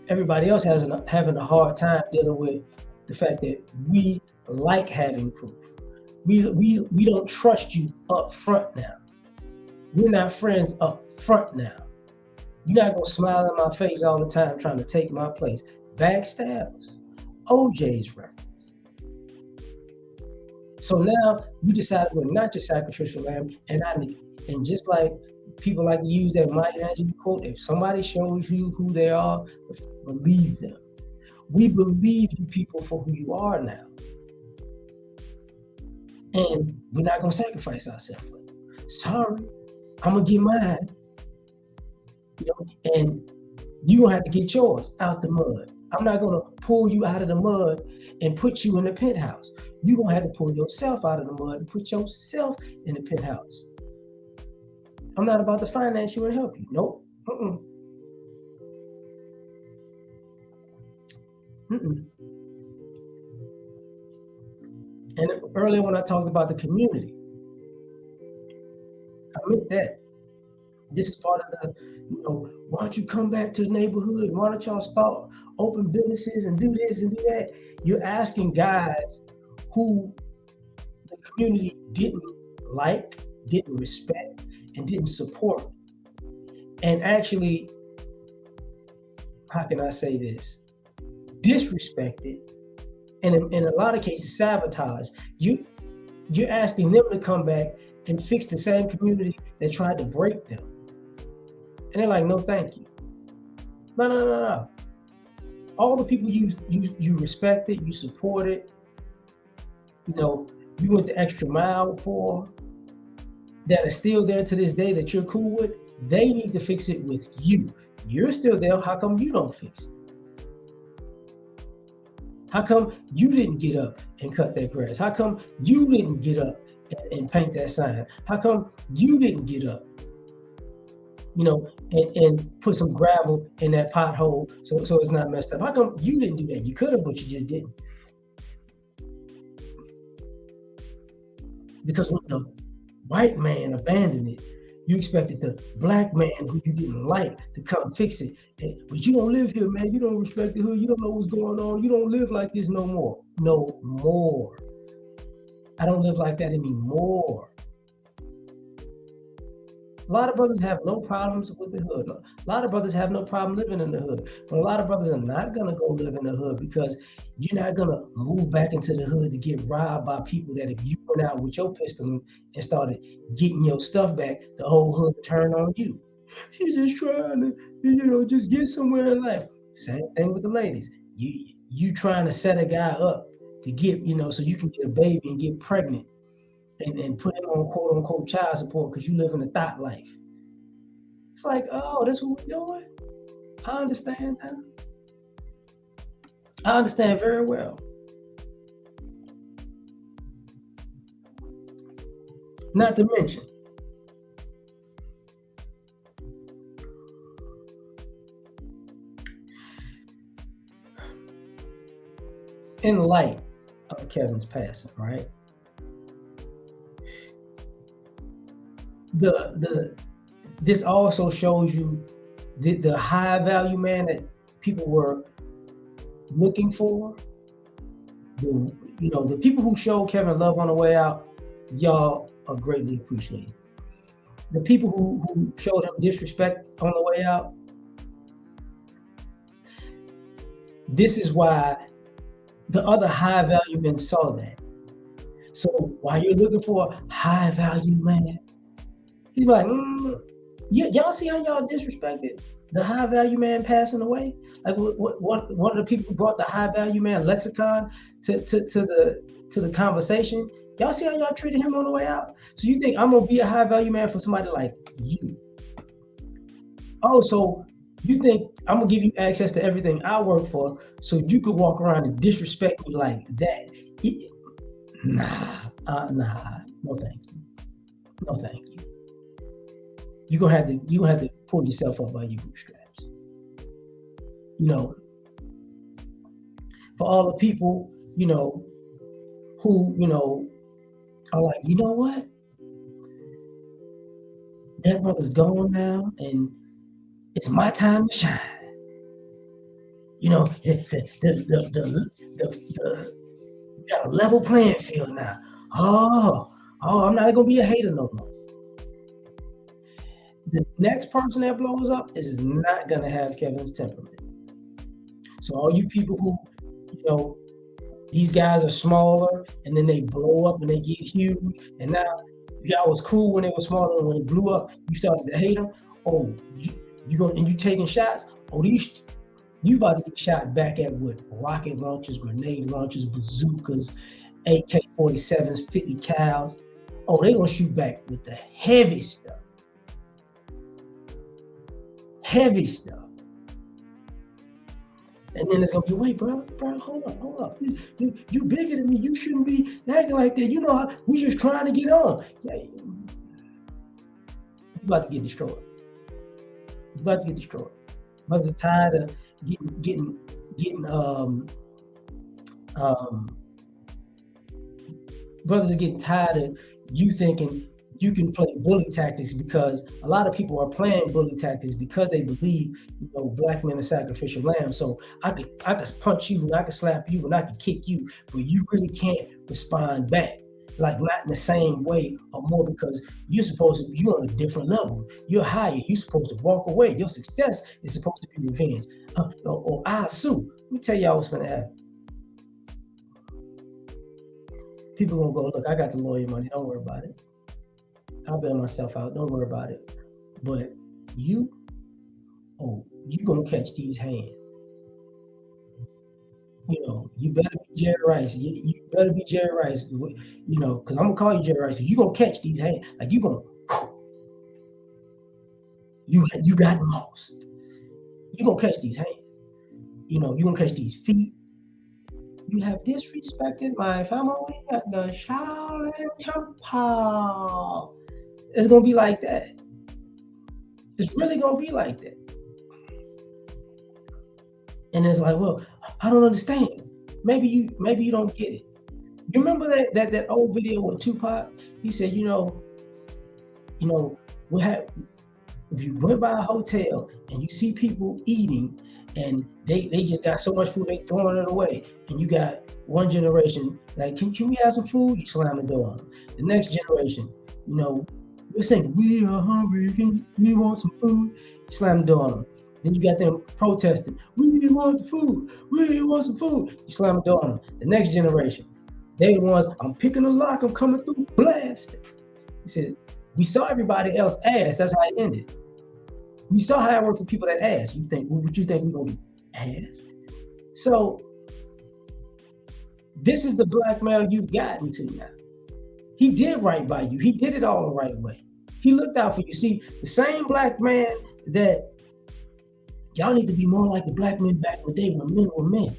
everybody else having a hard time dealing with the fact that we like having proof. We don't trust you up front now. We're not friends up front now. You're not gonna smile in my face all the time trying to take my place. Backstabbers. OJ's reference. So now you decided we're not your sacrificial lamb, and just like people like to use that Maya Angelou quote, if somebody shows you who they are, believe them. We believe you people for who you are now. And we're not gonna sacrifice ourselves. Sorry, I'm gonna get mine. And you're gonna have to get yours out the mud. I'm not gonna pull you out of the mud and put you in the penthouse. You're gonna have to pull yourself out of the mud and put yourself in the penthouse. I'm not about to finance you and help you. Nope. And earlier when I talked about the community, I meant that. This is part of the, why don't you come back to the neighborhood? Why don't y'all start open businesses and do this and do that? You're asking guys who the community didn't like, didn't respect, and didn't support. And actually, how can I say this? Disrespected, and in a lot of cases, sabotage. You're asking them to come back and fix the same community that tried to break them. And they're like, no, thank you. No. All the people you respected, you supported, you went the extra mile for, that are still there to this day that you're cool with, they need to fix it with you. You're still there, how come you don't fix it? How come you didn't get up and cut that grass? How come you didn't get up and paint that sign? How come you didn't get up, and put some gravel in that pothole so it's not messed up? How come you didn't do that? You could have, but you just didn't. Because when the white man abandoned it, You expected the black man who you didn't like to come fix it. But you don't live here, man. You don't respect the hood. You don't know what's going on. You don't live like this no more. No more. I don't live like that anymore. A lot of brothers have no problems with the hood. A lot of brothers have no problem living in the hood. But a lot of brothers are not going to go live in the hood because you're not going to move back into the hood to get robbed by people that if you went out with your pistol and started getting your stuff back, the whole hood turned on you. You're just trying to, just get somewhere in life. Same thing with the ladies. You trying to set a guy up to get, so you can get a baby and get pregnant. And put him on quote unquote child support because you live in a thought life. It's like, oh, that's what we're doing? I understand now. I understand very well. Not to mention, in light of Kevin's passing, right? This also shows you the high value man that people were looking for. The people who showed Kevin love on the way out, y'all are greatly appreciated. The people who showed him disrespect on the way out, this is why the other high value men saw that. So while you're looking for a high value man, he's like, y'all see how y'all disrespected the high value man passing away? Like one of the people who brought the high value man lexicon to the conversation. Y'all see how y'all treated him on the way out? So you think I'm gonna be a high value man for somebody like you? Oh, so you think I'm gonna give you access to everything I work for so you could walk around and disrespect me like that? Nah, no thank you. No thank you. You're gonna have to pull yourself up by your bootstraps. For all the people, who, are like, you know what? That brother's gone now and it's my time to shine. You got a level playing field now. Oh, I'm not gonna be a hater no more. The next person that blows up is not gonna have Kevin's temperament. So all you people who, these guys are smaller and then they blow up and they get huge, and now y'all was cool when they were smaller, and when it blew up, you started to hate them. Oh, you taking shots? Oh, you about to get shot back at with rocket launchers, grenade launchers, bazookas, AK-47s, 50 cals. Oh, they gonna shoot back with the heavy stuff. Heavy stuff. And then it's gonna be, wait, bro, hold up. You bigger than me. You shouldn't be acting like that. You know how we just trying to get on. Yeah, you about to get destroyed. Brothers are tired of getting brothers are getting tired of you thinking you can play bully tactics, because a lot of people are playing bully tactics because they believe, black men are sacrificial lambs. So I could punch you and I could slap you and I could kick you, but you really can't respond back. Like not in the same way or more, because you're on a different level. You're higher. You're supposed to walk away. Your success is supposed to be revenge. Or I sue. Let me tell y'all what's gonna happen. People gonna go, look, I got the lawyer money. Don't worry about it. I'll bail myself out. Don't worry about it. But you gonna catch these hands. You better be Jerry Rice. You better be Jerry Rice. Because I'm gonna call you Jerry Rice, because you gonna catch these hands. Like you got lost. You gonna catch these hands. You gonna catch these feet. You have disrespected my family at the Shaolin Temple. It's gonna be like that. It's really gonna be like that. And it's like, well, I don't understand. Maybe you don't get it. You remember that old video with Tupac? He said, If you went by a hotel and you see people eating and they just got so much food they throwing it away, and you got one generation like, can we have some food? You slam the door on them. The next generation, you're saying, we are hungry, we want some food. You slam the door on them. Then you got them protesting, we want food, we want some food. You slam the door on them. The next generation, they the ones, I'm picking the lock, I'm coming through, blast. He said, we saw everybody else ask, that's how it ended. We saw how it worked for people that asked. Would you think we're gonna be asked? So this is the blackmail you've gotten to now. He did right by you. He did it all the right way. He looked out for you. See, the same black man that y'all need to be more like the black men back in the day when men were men.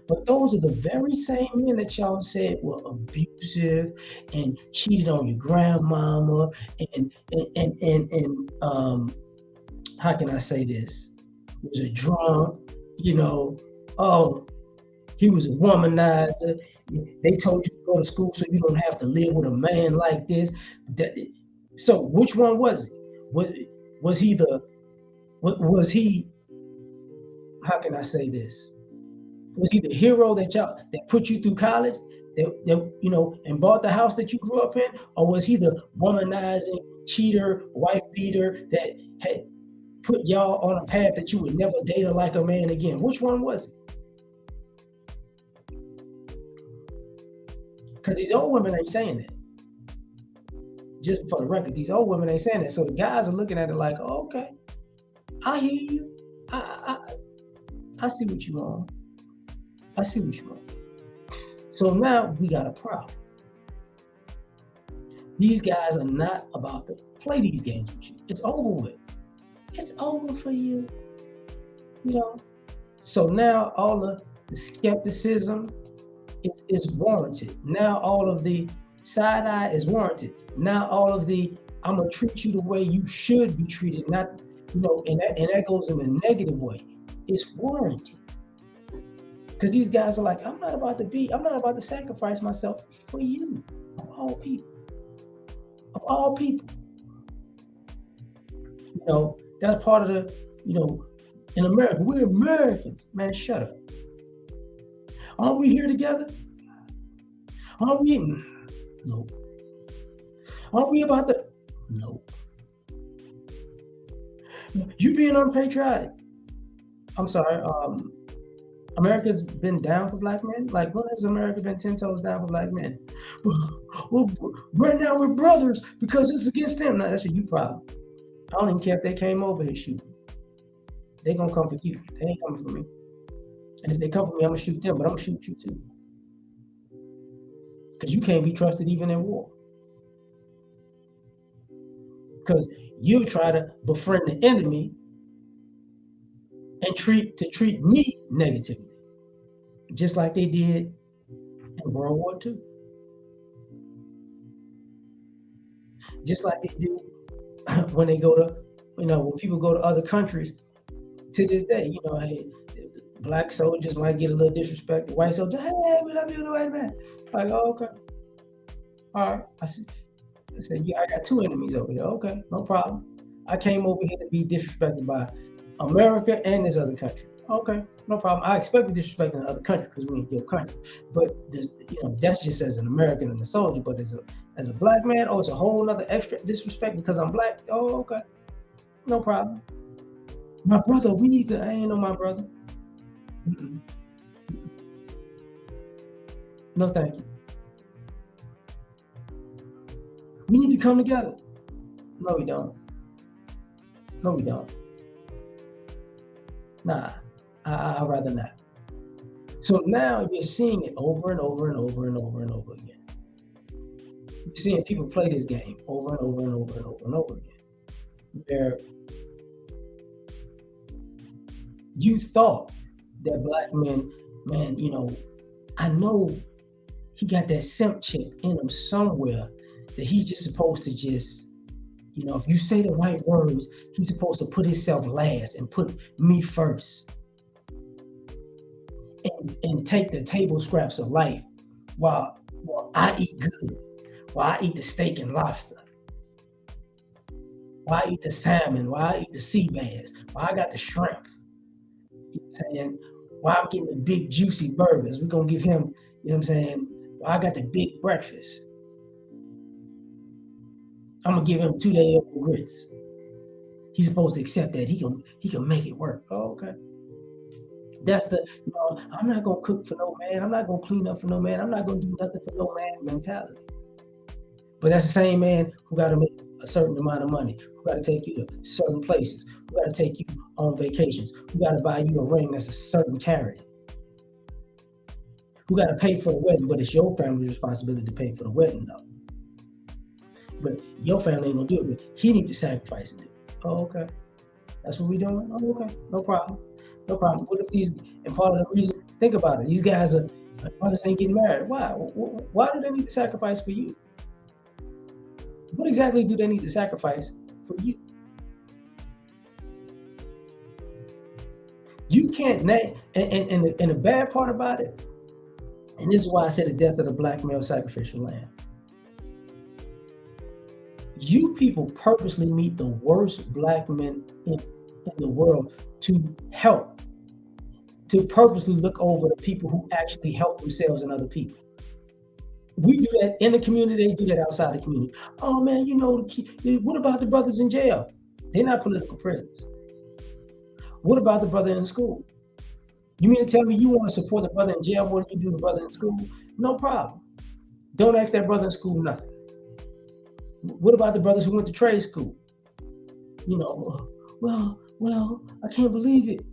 But those are the very same men that y'all said were abusive and cheated on your grandmama and how can I say this? Was a drunk, oh, he was a womanizer. They told you to go to school so you don't have to live with a man like this. So which one was he? Was he, how can I say this? Was he the hero that put you through college, that and bought the house that you grew up in? Or was he the womanizing, cheater, wife beater that had put y'all on a path that you would never date her like a man again? Which one was it? Because these old women ain't saying that. Just for the record, these old women ain't saying that. So the guys are looking at it like, oh, okay, I hear you. I see what you want. I see what you want. So now we got a problem. These guys are not about to play these games with you. It's over with. It's over for you. So now all the skepticism is warranted. Now all of the side eye is warranted. Now all of the I'm gonna treat you the way you should be treated, not and that goes in a negative way. It's warranted. Because these guys are like, I'm not about to sacrifice myself for you, of all people. Of all people. That's part of the, in America, we're Americans. Man, shut up. Aren't we here together? Aren't we? No. Aren't we about to? No. You being unpatriotic. I'm sorry. America's been down for black men. Like, when has America been 10 toes down for black men? Well, right now we're brothers because it's against them. No, that's a you problem. I don't even care if they came over here shooting. They gonna come for you. They ain't coming for me. And if they come for me, I'm gonna shoot them, but I'm gonna shoot you too. Because you can't be trusted even in war. Because you try to befriend the enemy and treat me negatively. Just like they did in World War II. Just like they do when they go to, when people go to other countries to this day, hey, black soldiers might get a little disrespect. The white soldiers, hey, we love you, the white man. Like, oh, okay. All right. I said, yeah, I got two enemies over here. Okay, no problem. I came over here to be disrespected by America and this other country. Okay, no problem. I expect the disrespect in the other country because we ain't your country. But that's just as an American and a soldier. But as a black man, it's a whole other extra disrespect because I'm black. Oh, okay, no problem. My brother, I ain't know my brother. Mm-mm. No, thank you. We need to come together. No, we don't. No, we don't. Nah, I'd rather not. So now you're seeing it over and over and over and over and over again. You're seeing people play this game over and over and over and over and over again. Where you thought that black men, man, I know he got that simp chip in him somewhere that he's just supposed to just, if you say the right words, he's supposed to put himself last and put me first. And take the table scraps of life while I eat good, while I eat the steak and lobster, Why I eat the salmon? Why I eat the sea bass? Why I got the shrimp? You know what I'm saying? Why I'm getting the big juicy burgers? We're gonna give him, you know what I'm saying? Why I got the big breakfast? I'm gonna give him 2-day-old grits. He's supposed to accept that. He can make it work. Oh, okay. That's the, I'm not gonna cook for no man. I'm not gonna clean up for no man. I'm not gonna do nothing for no man mentality. But that's the same man who got to make a certain amount of money, who got to take you to certain places, who got to take you on vacations, who got to buy you a ring that's a certain carat, who got to pay for the wedding, but it's your family's responsibility to pay for the wedding, though. But your family ain't gonna do it, but he needs to sacrifice and do it. Oh, okay. That's what we doing? Oh, okay. No problem. No problem. What if and part of the reason, think about it, these guys brothers ain't getting married. Why? Why do they need to sacrifice for you? What exactly do they need to sacrifice for you? You can't name, and the bad part about it, and this is why I say the death of the black male sacrificial lamb. You people purposely meet the worst black men in the world to help, to purposely look over the people who actually help themselves and other people. We do that in the community, they do that outside the community. Oh man, what about the brothers in jail? They're not political prisoners. What about the brother in school? You mean to tell me you want to support the brother in jail more than you do the brother in school? No problem. Don't ask that brother in school nothing. What about the brothers who went to trade school? Well, I can't believe it.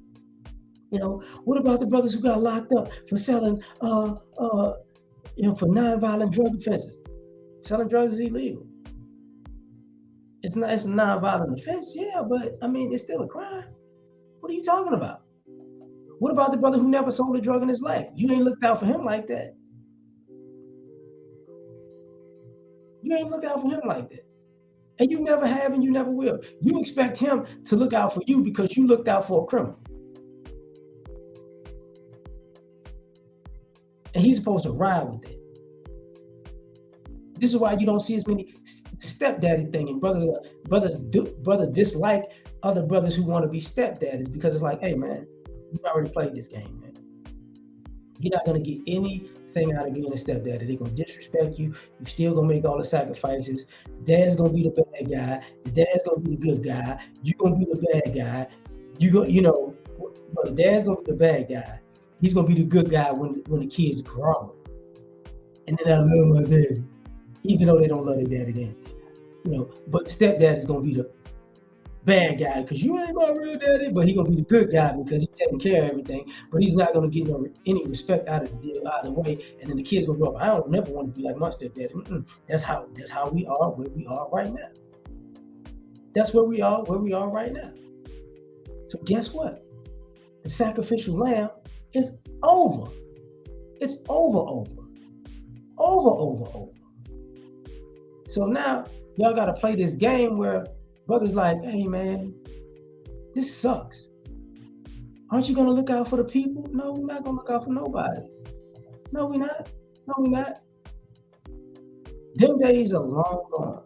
What about the brothers who got locked up for selling for nonviolent drug offenses? Selling drugs is illegal. It's a nonviolent offense, yeah, but I mean, it's still a crime. What are you talking about? What about the brother who never sold a drug in his life? You ain't looked out for him like that. You ain't looked out for him like that. And you never have and you never will. You expect him to look out for you because you looked out for a criminal. And he's supposed to ride with it. This is why you don't see as many stepdaddy thing, and brothers dislike other brothers who want to be stepdaddies, because it's like, hey man, you already played this game, man. You're not gonna get anything out of being a stepdaddy. They're gonna disrespect you. You still gonna make all the sacrifices. Dad's gonna be the bad guy. The dad's gonna be the good guy. You're gonna be the bad guy. The dad's gonna be the bad guy. He's gonna be the good guy when the kid's grown. And then I love my daddy, even though they don't love their daddy then. But the stepdad is gonna be the bad guy because you ain't my real daddy, but he's gonna be the good guy because he's taking care of everything. But he's not gonna get any respect out of the deal either way. And then the kid's gonna grow up. I don't never want to be like my stepdaddy. That's how we are where we are right now. That's where we are right now. So guess what? The sacrificial lamb is over. It's over. So now y'all gotta play this game where brothers like, hey man, this sucks. Aren't you gonna look out for the people? No, we're not gonna look out for nobody. No, we're not. Them days are long gone.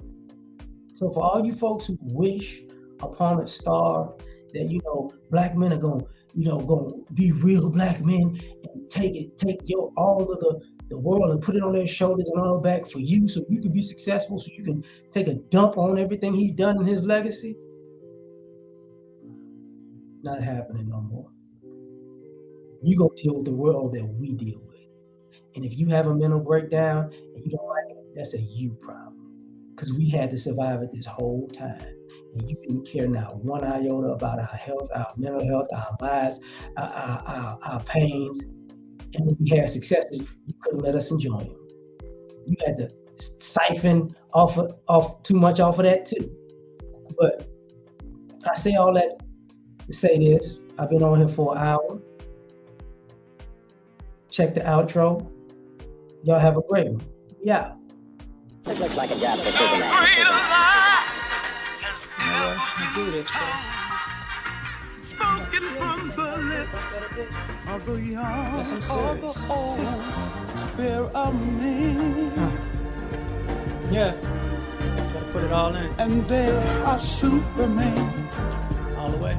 So for all you folks who wish upon a star that black men are gonna be real black men and take all of the world and put it on their shoulders and on their back for you so you can be successful, so you can take a dump on everything he's done in his legacy. Not happening no more. You gonna deal with the world that we deal with. And if you have a mental breakdown and you don't like it, that's a you problem. Because we had to survive it this whole time. And you didn't care not one iota about our health, our mental health, our lives, our pains. And when we had successes, you couldn't let us enjoy them. You had to siphon off too much off of that too. But I say all that to say this. I've been on here for an hour. Check the outro. Y'all have a great one. Yeah. This looks like a job for Superman. Do this, Spoken from the lips of the young or the old, bear of me. Yeah. Gotta put Put it all in. And there are Superman. All the way.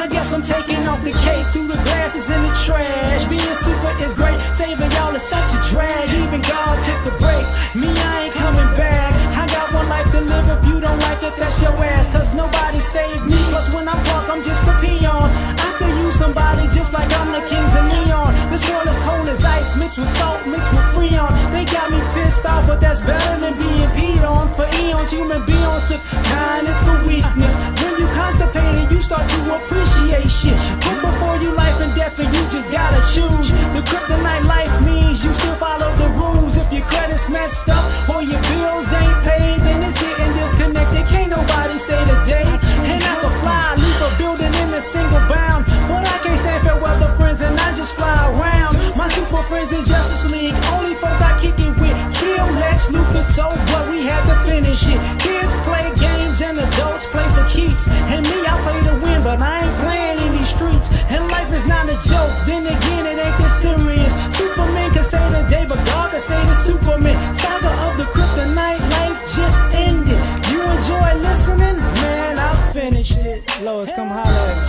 I guess I'm taking off the cape, through the glasses in the trash. Being super is great, saving y'all is such a drag. Even God took a break, me I ain't coming back. I got one life to live, if you don't like it, that's your ass. Cause nobody saved me, plus when I walk, I'm just a peon. I could use somebody just like I'm the Kings of Leon. This world is cold as ice, mixed with salt, mixed with Freon. They got me pissed off, but that's better than being peed on. For eons, human beings took kindness for weakness. When you constipated, you start to appreciate shit. Put before you life and death, and you just gotta choose. The kryptonite life means you still follow the rules. If your credit's messed up or your bills ain't paid, then it's getting disconnected. Can't nobody say the day. And I can fly, leave a building in a single bound, but I can't stand farewell to friends and I just fly around. My super friends is Justice League, only folk I kick it with. Kill Lex Luthor, so what, we had to finish it. Kids play games and adults play for keeps. And me, I play to win, but I ain't playing in these streets. And life is not a joke, then again it ain't this serious. Superman can say the day, but God can say the Superman. Saga of the kryptonite, life just ended. You enjoy listening? Man, I finished it. Lois, come holler at me.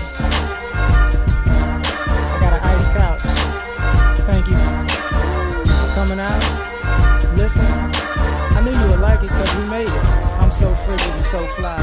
I got an ice couch. Thank you. Coming out, listen. I knew you would like it because we made it. I'm so frigid and so fly.